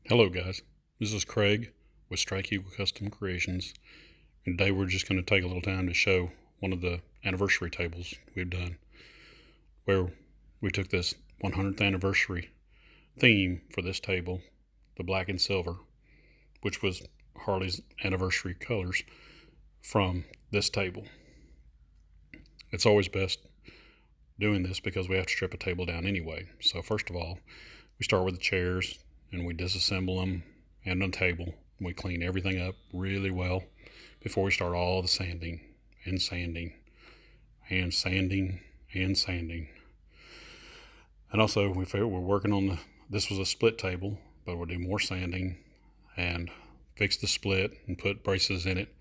Hello guys, this is Craig with Strike Eagle Custom Creations, and today we're just going to take a little time to show one of the anniversary tables we've done, where we took this 100th anniversary theme for this table, the black and silver, which was Harley's anniversary colors, from this table. It's always best doing this because we have to strip a table down anyway. So first of all, we start with the chairs and we disassemble them and the table. We clean everything up really well before we start all the sanding and sanding and sanding and sanding. And also we're working on this was a split table, but we'll do more sanding and fix the split and put braces in it.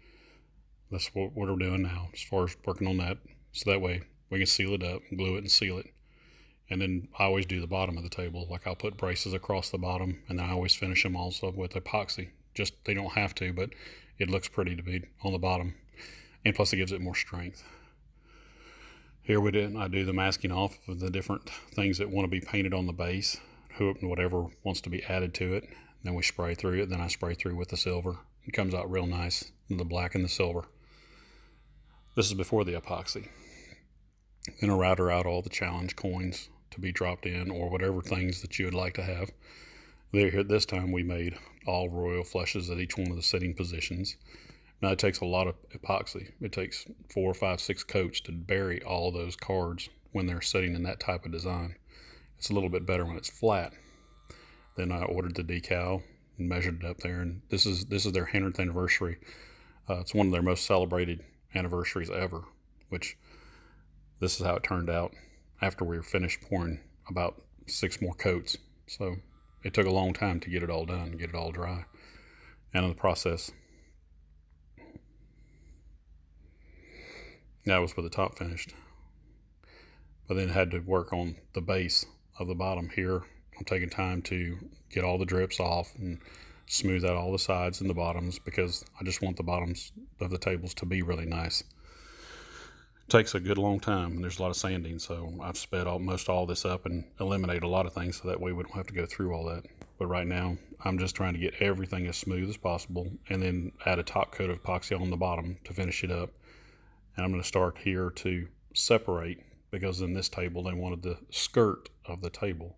That's what we're doing now as far as working on that. So that way we can seal it up, glue it and seal it. And then I always do the bottom of the table. Like I'll put braces across the bottom, and then I always finish them also with epoxy. Just, they don't have to, but it looks pretty to be on the bottom. And plus it gives it more strength. Here I do the masking off of the different things that want to be painted on the base, whatever wants to be added to it. Then we spray through it. Then I spray through with the silver. It comes out real nice, the black and the silver. This is before the epoxy. Then I router out all the challenge coins to be dropped in, or whatever things that you would like to have. There, this time we made all royal flushes at each one of the sitting positions. Now it takes a lot of epoxy. It takes 4, 5, 6 coats to bury all those cards when they're sitting in that type of design. It's a little bit better when it's flat. Then I ordered the decal and measured it up there, and this is their 100th anniversary. It's one of their most celebrated anniversaries ever, which this is how it turned out after we were finished pouring about 6 more coats. So it took a long time to get it all done, get it all dry. And in the process, that was with the top finished. But then had to work on the base of the bottom here. I'm taking time to get all the drips off and smooth out all the sides and the bottoms, because I just want the bottoms of the tables to be really nice. Takes a good long time, and there's a lot of sanding, so I've sped almost all this up and eliminated a lot of things so that way we don't have to go through all that. But right now I'm just trying to get everything as smooth as possible, and then add a top coat of epoxy on the bottom to finish it up. And I'm going to start here to separate, because in this table they wanted the skirt of the table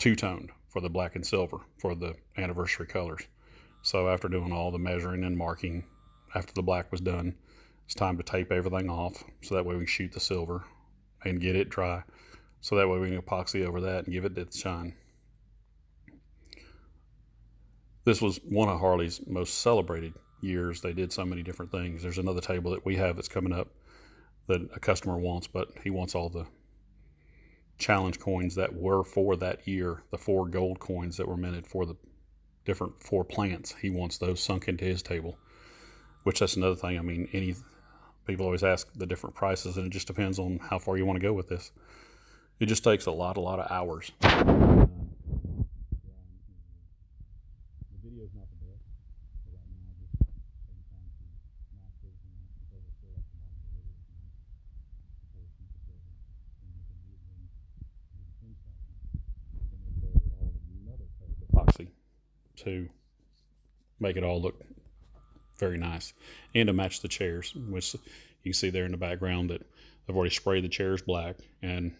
two-toned for the black and silver for the anniversary colors. So after doing all the measuring and marking, after the black was done, it's time to tape everything off, so that way we can shoot the silver and get it dry, so that way we can epoxy over that and give it its shine. This was one of Harley's most celebrated years. They did so many different things. There's another table that we have that's coming up that a customer wants, but he wants all the challenge coins that were for that year, the 4 gold coins that were minted for the different 4 plants. He wants those sunk into his table, which that's another thing. I mean, people always ask the different prices, and it just depends on how far you want to go with this. It just takes a lot of hours. The video's not the best, but right now I'm just taking time to knock everything out because I feel like a lot of the video is now before we keep it going. And we can move them to the pin stacking. And then go with all another coat of epoxy to make it all look very nice, and to match the chairs, which you can see there in the background that I've already sprayed the chairs black and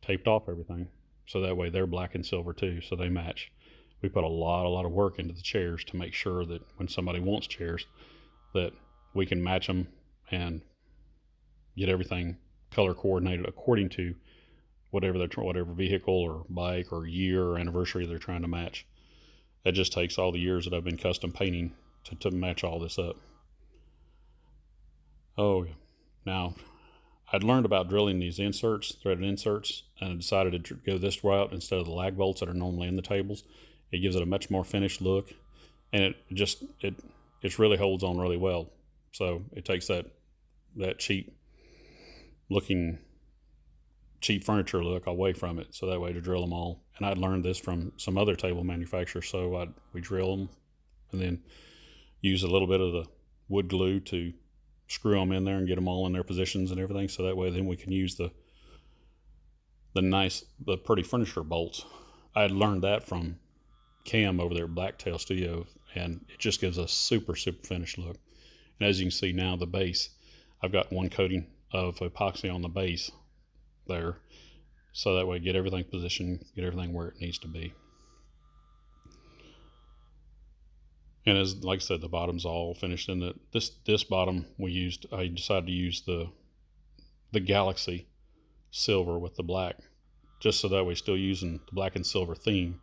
taped off everything, so that way they're black and silver too, so they match. We put a lot of work into the chairs to make sure that when somebody wants chairs, that we can match them and get everything color coordinated according to whatever vehicle or bike or year or anniversary they're trying to match. It just takes all the years that I've been custom painting to match all this up. Oh, now I'd learned about drilling these inserts, threaded inserts, and I decided to go this route instead of the lag bolts that are normally in the tables. It gives it a much more finished look, and it really holds on really well. So it takes that cheap furniture look away from it, so that way to drill them all. And I'd learned this from some other table manufacturers, so we drill them and then use a little bit of the wood glue to screw them in there and get them all in their positions and everything, so that way then we can use the pretty furniture bolts. I had learned that from Cam over there at Blacktail Studio, and it just gives a super finished look. And as you can see now, the base, I've got one coating of epoxy on the base there, so that way get everything positioned, get everything where it needs to be. And as like I said, the bottom's all finished. And this bottom I decided to use the Galaxy silver with the black, just so that way still using the black and silver theme,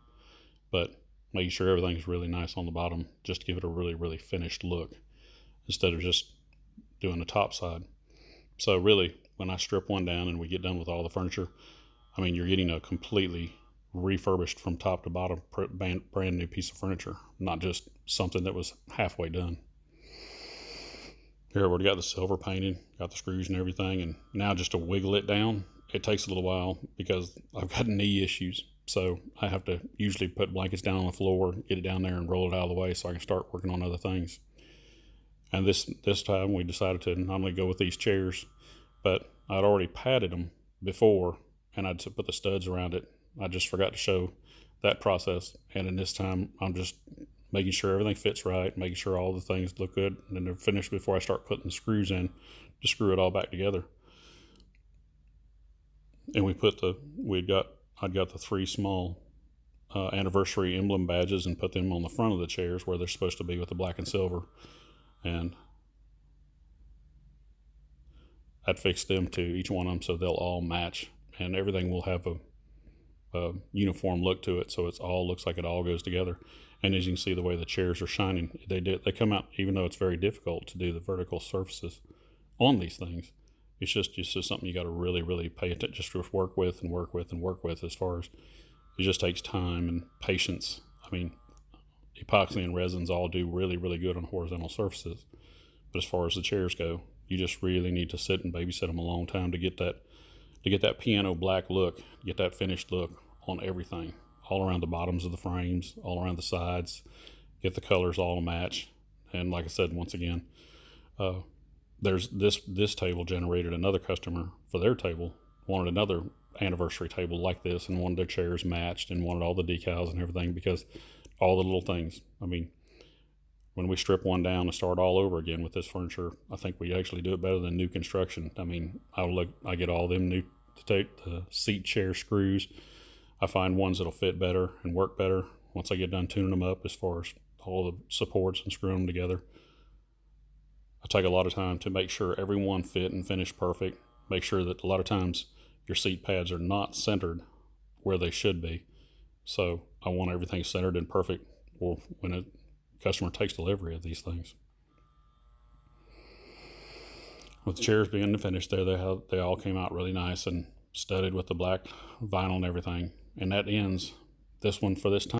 but making sure everything's really nice on the bottom, just to give it a really finished look instead of just doing the top side. So really, when I strip one down and we get done with all the furniture, I mean, you're getting a completely refurbished from top to bottom brand new piece of furniture, not just something that was halfway done. Here we already got the silver painted, got the screws and everything, and now just to wiggle it down, it takes a little while because I've got knee issues. So I have to usually put blankets down on the floor, get it down there and roll it out of the way so I can start working on other things. And this time we decided to not only go with these chairs, but I'd already padded them before and I'd put the studs around it. I just forgot to show that process. And in this time, I'm just making sure everything fits right, making sure all the things look good, and then they're finished before I start putting the screws in to screw it all back together. And I'd got the 3 small anniversary emblem badges and put them on the front of the chairs where they're supposed to be with the black and silver. And I'd fix them to each one of them so they'll all match, and everything will have a uniform look to it, so it all looks like it all goes together. And as you can see, the way the chairs are shining, they come out, even though it's very difficult to do the vertical surfaces on these things. It's just something you got to really pay attention, just to work with. As far as it just takes time and patience. I mean, epoxy and resins all do really good on horizontal surfaces, but as far as the chairs go, you just really need to sit and babysit them a long time to get that piano black look, get that finished look on everything, all around the bottoms of the frames, all around the sides, get the colors all to match. And like I said, once again, there's this table generated another customer for their table, wanted another anniversary table like this, and wanted their chairs matched and wanted all the decals and everything, because all the little things. I mean, when we strip one down and start all over again with this furniture, I think we actually do it better than new construction. I mean, I get all them new to take the seat chair screws. I find ones that'll fit better and work better once I get done tuning them up as far as all the supports and screwing them together. I take a lot of time to make sure every one fit and finish perfect. Make sure that a lot of times your seat pads are not centered where they should be. So I want everything centered and perfect for when a customer takes delivery of these things. With the chairs being finished there, they all came out really nice and studded with the black vinyl and everything. And that ends this one for this time.